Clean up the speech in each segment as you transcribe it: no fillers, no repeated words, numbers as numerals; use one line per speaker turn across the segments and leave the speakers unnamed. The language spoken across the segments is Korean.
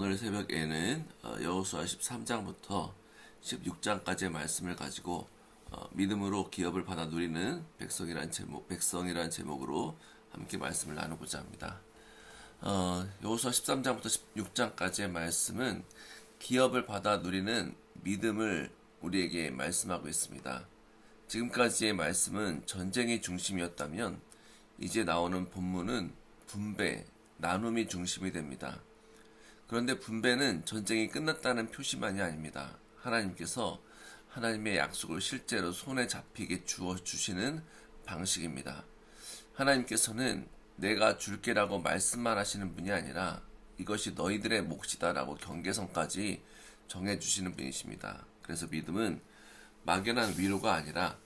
오늘 새벽에는 여호수아 13장부터 16장까지의 말씀을 가지고 믿음으로 기업을 받아 누리는 백성이란 제목으로 함께 말씀을 나누고자 합니다. 여호수아 13장부터 16장까지의 말씀은 기업을 받아 누리는 믿음을 우리에게 말씀하고 있습니다. 지금까지의 말씀은 전쟁이 중심이었다면 이제 나오는 본문은 분배, 나눔이 중심이 됩니다. 그런데 분배는 전쟁이 끝났다는 표시만이 아닙니다. 하나님께서 하나님의 약속을 실제로 손에 잡히게 주시는 방식입니다. 하나님께서는 내가 줄게라고 말씀만 하시는 분이 아니라 이것이 너희들의 몫이다라고 경계선까지 정해주시는 분이십니다. 그래서 믿음은 막연한 위로가 아니라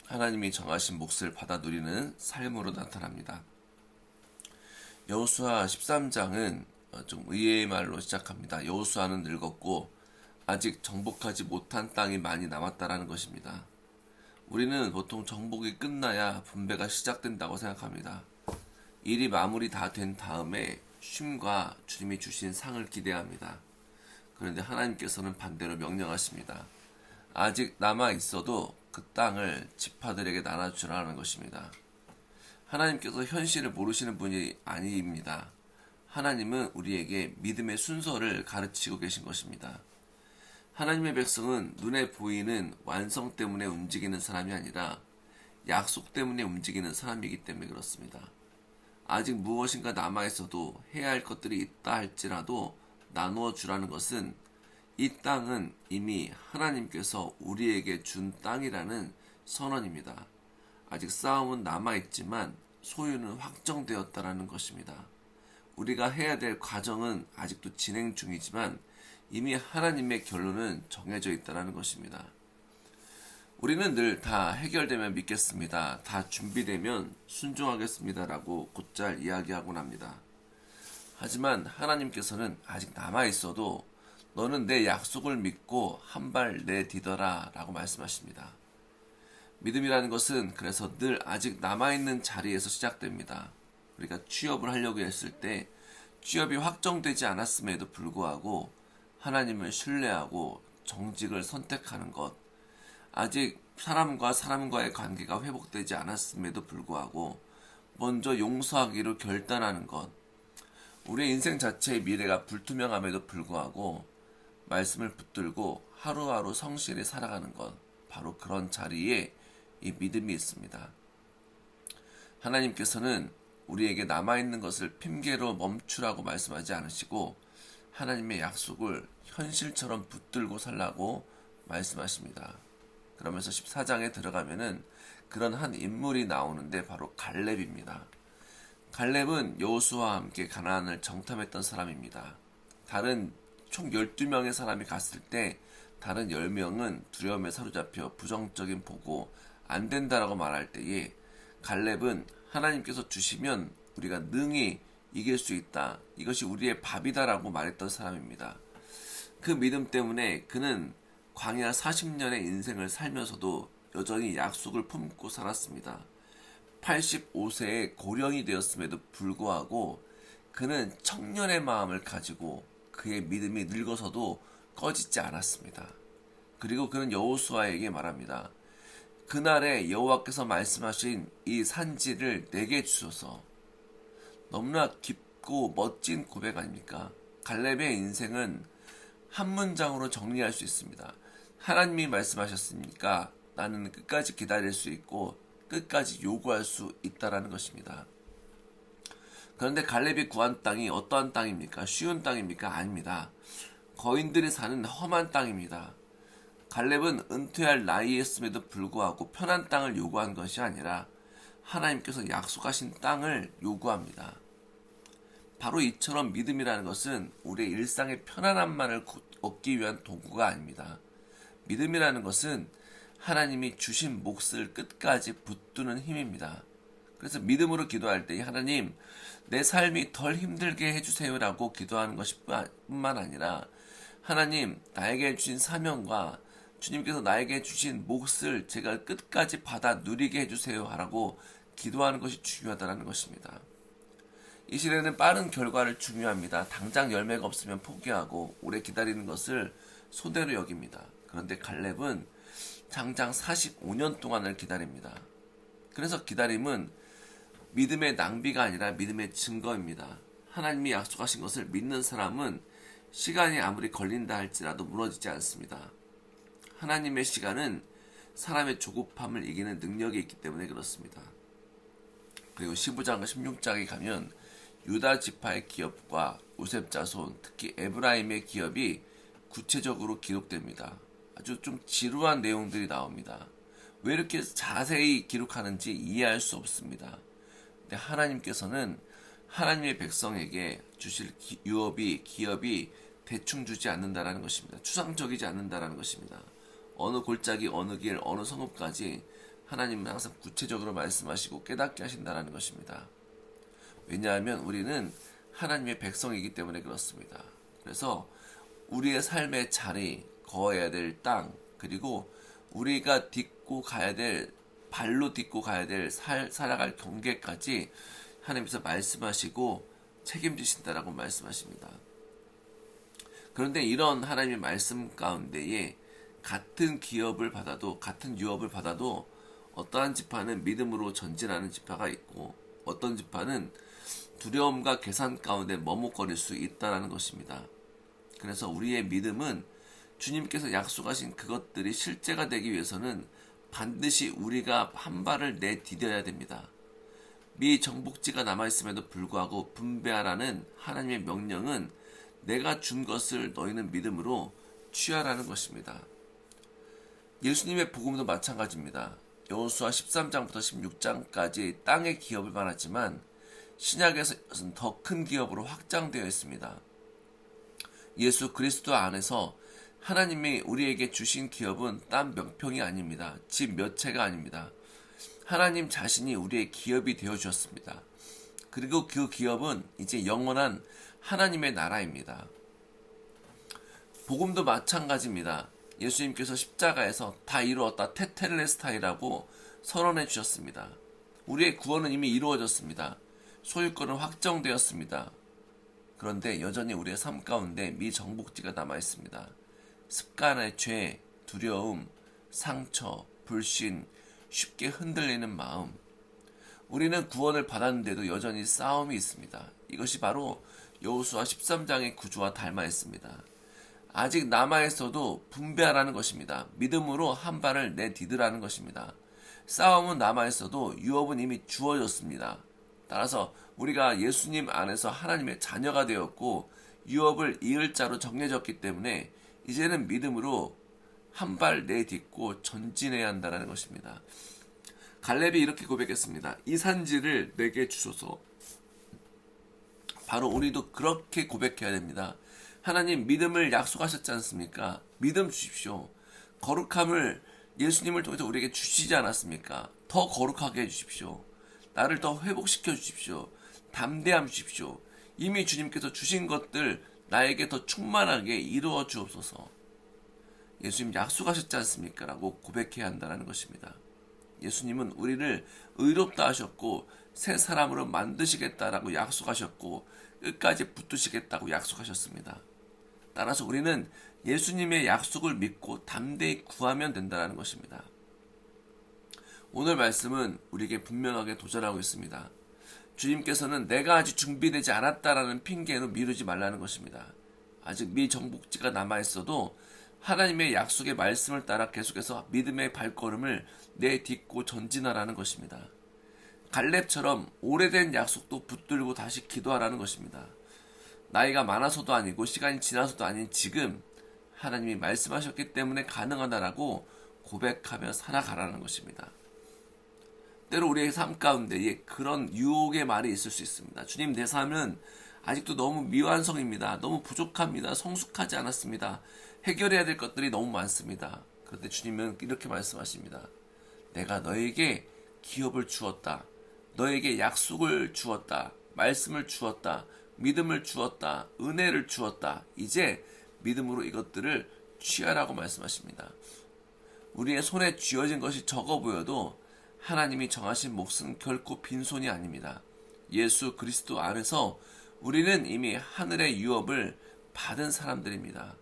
하나님이 정하신 몫을 받아 누리는 삶으로 나타납니다. 여호수아 13장은 좀 의외의 말로 시작합니다. 여호수아는 늙었고 아직 정복하지 못한 땅이 많이 남았다라는 것입니다. 우리는 보통 정복이 끝나야 분배가 시작된다고 생각합니다. 일이 마무리 다 된 다음에 쉼과 주님이 주신 상을 기대합니다. 그런데 하나님께서는 반대로 명령하십니다. 아직 남아 있어도 그 땅을 지파들에게 나눠주라는 것입니다. 하나님께서 현실을 모르시는 분이 아닙니다. 하나님은 우리에게 믿음의 순서를 가르치고 계신 것입니다. 하나님의 백성은 눈에 보이는 완성 때문에 움직이는 사람이 아니라 약속 때문에 움직이는 사람이기 때문에 그렇습니다. 아직 무엇인가 남아있어도 해야 할 것들이 있다 할지라도 나누어 주라는 것은 이 땅은 이미 하나님께서 우리에게 준 땅이라는 선언입니다. 아직 싸움은 남아있지만 소유는 확정되었다라는 것입니다. 우리가 해야 될 과정은 아직도 진행 중이지만 이미 하나님의 결론은 정해져 있다는 것입니다. 우리는 늘 다 해결되면 믿겠습니다. 다 준비되면 순종하겠습니다라고 곧잘 이야기하곤 합니다. 하지만 하나님께서는 아직 남아있어도 너는 내 약속을 믿고 한 발 내디뎌라 라고 말씀하십니다. 믿음이라는 것은 그래서 늘 아직 남아있는 자리에서 시작됩니다. 우리가 취업을 하려고 했을 때 취업이 확정되지 않았음에도 불구하고 하나님을 신뢰하고 정직을 선택하는 것, 아직 사람과 사람과의 관계가 회복되지 않았음에도 불구하고 먼저 용서하기로 결단하는 것, 우리의 인생 자체의 미래가 불투명함에도 불구하고 말씀을 붙들고 하루하루 성실히 살아가는 것, 바로 그런 자리에 이 믿음이 있습니다. 하나님께서는 우리에게 남아있는 것을 핑계로 멈추라고 말씀하지 않으시고 하나님의 약속을 현실처럼 붙들고 살라고 말씀하십니다. 그러면서 14장에 들어가면은 그런 한 인물이 나오는데 바로 갈렙입니다. 갈렙은 여호수아와 함께 가나안을 정탐했던 사람입니다. 다른 총 12명의 사람이 갔을 때 다른 10명은 두려움에 사로잡혀 부정적인 보고 안 된다라고 말할 때에 갈렙은 하나님께서 주시면 우리가 능히 이길 수 있다. 이것이 우리의 밥이다라고 말했던 사람입니다. 그 믿음 때문에 그는 광야 40년의 인생을 살면서도 여전히 약속을 품고 살았습니다. 85세의 고령이 되었음에도 불구하고 그는 청년의 마음을 가지고 그의 믿음이 늙어서도 꺼지지 않았습니다. 그리고 그는 여호수아에게 말합니다. 그날에 여호와께서 말씀하신 이 산지를 내게 주소서. 너무나 깊고 멋진 고백 아닙니까? 갈렙의 인생은 한 문장으로 정리할 수 있습니다. 하나님이 말씀하셨으니까 나는 끝까지 기다릴 수 있고 끝까지 요구할 수 있다라는 것입니다. 그런데 갈렙이 구한 땅이 어떠한 땅입니까? 쉬운 땅입니까? 아닙니다. 거인들이 사는 험한 땅입니다. 갈렙은 은퇴할 나이였음에도 불구하고 편한 땅을 요구한 것이 아니라 하나님께서 약속하신 땅을 요구합니다. 바로 이처럼 믿음이라는 것은 우리의 일상의 편안함만을 얻기 위한 도구가 아닙니다. 믿음이라는 것은 하나님이 주신 몫을 끝까지 붙드는 힘입니다. 그래서 믿음으로 기도할 때 하나님 내 삶이 덜 힘들게 해주세요라고 기도하는 것이 뿐만 아니라 하나님 나에게 주신 사명과 주님께서 나에게 주신 몫을 제가 끝까지 받아 누리게 해주세요 하라고 기도하는 것이 중요하다는 것입니다. 이 시대는 빠른 결과를 중요합니다. 당장 열매가 없으면 포기하고 오래 기다리는 것을 소대로 여깁니다. 그런데 갈렙은 장장 45년 동안을 기다립니다. 그래서 기다림은 믿음의 낭비가 아니라 믿음의 증거입니다. 하나님이 약속하신 것을 믿는 사람은 시간이 아무리 걸린다 할지라도 무너지지 않습니다. 하나님의 시간은 사람의 조급함을 이기는 능력이 있기 때문에 그렇습니다. 그리고 15장과 16장에 가면 유다 지파의 기업과 요셉 자손, 특히 에브라임의 기업이 구체적으로 기록됩니다. 아주 좀 지루한 내용들이 나옵니다. 왜 이렇게 자세히 기록하는지 이해할 수 없습니다. 근데 하나님께서는 하나님의 백성에게 주실 기업이 대충 주지 않는다라는 것입니다. 추상적이지 않는다라는 것입니다. 어느 골짜기, 어느 길, 어느 성읍까지 하나님은 항상 구체적으로 말씀하시고 깨닫게 하신다는 것입니다. 왜냐하면 우리는 하나님의 백성이기 때문에 그렇습니다. 그래서 우리의 삶의 자리, 거해야 될 땅, 그리고 우리가 딛고 가야 될, 발로 딛고 가야 될 살아갈 경계까지 하나님께서 말씀하시고 책임지신다라고 말씀하십니다. 그런데 이런 하나님의 말씀 가운데에 같은 기업을 받아도, 같은 유업을 받아도 어떠한 지파는 믿음으로 전진하는 지파가 있고 어떤 지파는 두려움과 계산 가운데 머뭇거릴 수 있다는 것입니다. 그래서 우리의 믿음은 주님께서 약속하신 그것들이 실제가 되기 위해서는 반드시 우리가 한 발을 내디뎌야 됩니다. 미 정복지가 남아있음에도 불구하고 분배하라는 하나님의 명령은 내가 준 것을 너희는 믿음으로 취하라는 것입니다. 예수님의 복음도 마찬가지입니다. 여호수아 13장부터 16장까지 땅의 기업을 말하지만 신약에서는 더 큰 기업으로 확장되어 있습니다. 예수 그리스도 안에서 하나님이 우리에게 주신 기업은 땅 몇 평이 아닙니다. 집 몇 채가 아닙니다. 하나님 자신이 우리의 기업이 되어 주셨습니다. 그리고 그 기업은 이제 영원한 하나님의 나라입니다. 복음도 마찬가지입니다. 예수님께서 십자가에서 다 이루었다 테텔레스타이라고 선언해 주셨습니다. 우리의 구원은 이미 이루어졌습니다. 소유권은 확정되었습니다. 그런데 여전히 우리의 삶 가운데 미정복지가 남아있습니다. 습관의 죄, 두려움, 상처, 불신, 쉽게 흔들리는 마음. 우리는 구원을 받았는데도 여전히 싸움이 있습니다. 이것이 바로 여호수아 13장의 구조와 닮아 있습니다. 아직 남아있어도 분배하라는 것입니다. 믿음으로 한 발을 내디드라는 것입니다. 싸움은 남아있어도 유업은 이미 주어졌습니다. 따라서 우리가 예수님 안에서 하나님의 자녀가 되었고 유업을 이을 자로 정해졌기 때문에 이제는 믿음으로 한 발 내딛고 전진해야 한다는 것입니다. 갈렙이 이렇게 고백했습니다. 이 산지를 내게 주소서. 바로 우리도 그렇게 고백해야 됩니다. 하나님 믿음을 약속하셨지 않습니까? 믿음 주십시오. 거룩함을 예수님을 통해서 우리에게 주시지 않았습니까? 더 거룩하게 해주십시오. 나를 더 회복시켜 주십시오. 담대함 주십시오. 이미 주님께서 주신 것들 나에게 더 충만하게 이루어 주옵소서. 예수님 약속하셨지 않습니까? 라고 고백해야 한다는 것입니다. 예수님은 우리를 의롭다 하셨고 새 사람으로 만드시겠다라고 약속하셨고 끝까지 붙드시겠다고 약속하셨습니다. 따라서 우리는 예수님의 약속을 믿고 담대히 구하면 된다는 것입니다. 오늘 말씀은 우리에게 분명하게 도전하고 있습니다. 주님께서는 내가 아직 준비되지 않았다라는 핑계로 미루지 말라는 것입니다. 아직 미정복지가 남아있어도 하나님의 약속의 말씀을 따라 계속해서 믿음의 발걸음을 내딛고 전진하라는 것입니다. 갈렙처럼 오래된 약속도 붙들고 다시 기도하라는 것입니다. 나이가 많아서도 아니고 시간이 지나서도 아닌 지금 하나님이 말씀하셨기 때문에 가능하다라고 고백하며 살아가라는 것입니다. 때로 우리의 삶 가운데에 그런 유혹의 말이 있을 수 있습니다. 주님, 내 삶은 아직도 너무 미완성입니다. 너무 부족합니다. 성숙하지 않았습니다. 해결해야 될 것들이 너무 많습니다. 그런데 주님은 이렇게 말씀하십니다. 내가 너에게 기업을 주었다. 너에게 약속을 주었다. 말씀을 주었다. 믿음을 주었다. 은혜를 주었다. 이제 믿음으로 이것들을 취하라고 말씀하십니다. 우리의 손에 쥐어진 것이 적어 보여도 하나님이 정하신 몫은 결코 빈손이 아닙니다. 예수 그리스도 안에서 우리는 이미 하늘의 유업을 받은 사람들입니다.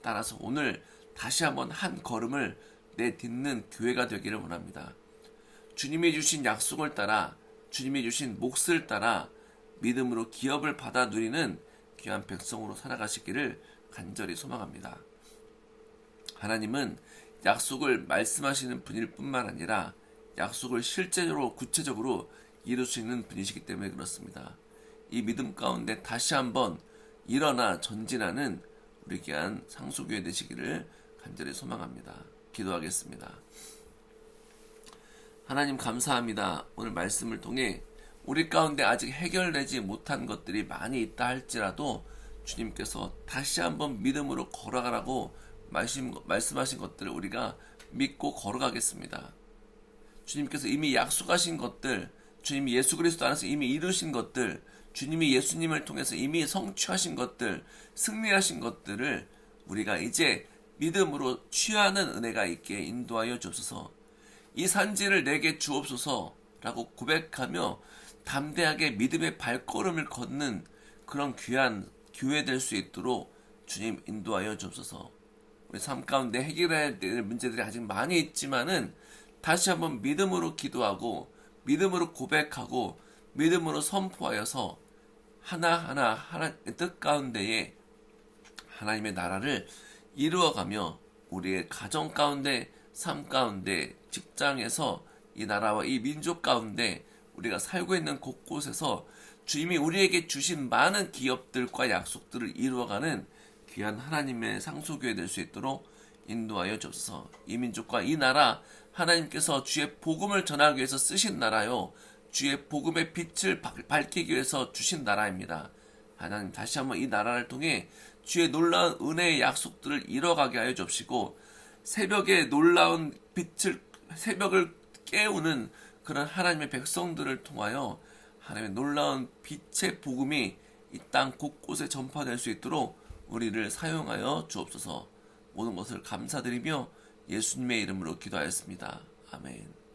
따라서 오늘 다시 한번 한 걸음을 내딛는 교회가 되기를 원합니다. 주님이 주신 약속을 따라, 주님이 주신 몫을 따라 믿음으로 기업을 받아 누리는 귀한 백성으로 살아가시기를 간절히 소망합니다. 하나님은 약속을 말씀하시는 분일 뿐만 아니라 약속을 실제로 구체적으로 이루시는 분이시기 때문에 그렇습니다. 이 믿음 가운데 다시 한번 일어나 전진하는 우리 귀한 상소교회 되시기를 간절히 소망합니다. 기도하겠습니다. 하나님 감사합니다. 오늘 말씀을 통해 우리 가운데 아직 해결되지 못한 것들이 많이 있다 할지라도 주님께서 다시 한번 믿음으로 걸어가라고 말씀하신 것들을 우리가 믿고 걸어가겠습니다. 주님께서 이미 약속하신 것들, 주님이 예수 그리스도 안에서 이미 이루신 것들, 주님이 예수님을 통해서 이미 성취하신 것들, 승리하신 것들을 우리가 이제 믿음으로 취하는 은혜가 있게 인도하여 주옵소서. 이 산지를 내게 주옵소서라고 고백하며 담대하게 믿음의 발걸음을 걷는 그런 귀한 교회 될 수 있도록 주님 인도하여 주옵소서. 우리 삶 가운데 해결해야 될 문제들이 아직 많이 있지만은 다시 한번 믿음으로 기도하고 믿음으로 고백하고 믿음으로 선포하여서 하나하나 하나님의 뜻 가운데에 하나님의 나라를 이루어가며 우리의 가정 가운데, 삶 가운데, 직장에서 이 나라와 이 민족 가운데 우리가 살고 있는 곳곳에서 주님이 우리에게 주신 많은 기업들과 약속들을 이루어가는 귀한 하나님의 상소교회 될 수 있도록 인도하여 주옵소서. 이 민족과 이 나라 하나님께서 주의 복음을 전하기 위해서 쓰신 나라요, 주의 복음의 빛을 밝히기 위해서 주신 나라입니다. 하나님 다시 한번 이 나라를 통해 주의 놀라운 은혜의 약속들을 이뤄가게 하여 주옵시고 새벽에 놀라운 빛을, 새벽을 깨우는 그런 하나님의 백성들을 통하여 하나님의 놀라운 빛의 복음이 이 땅 곳곳에 전파될 수 있도록 우리를 사용하여 주옵소서. 모든 것을 감사드리며 예수님의 이름으로 기도하였습니다. 아멘.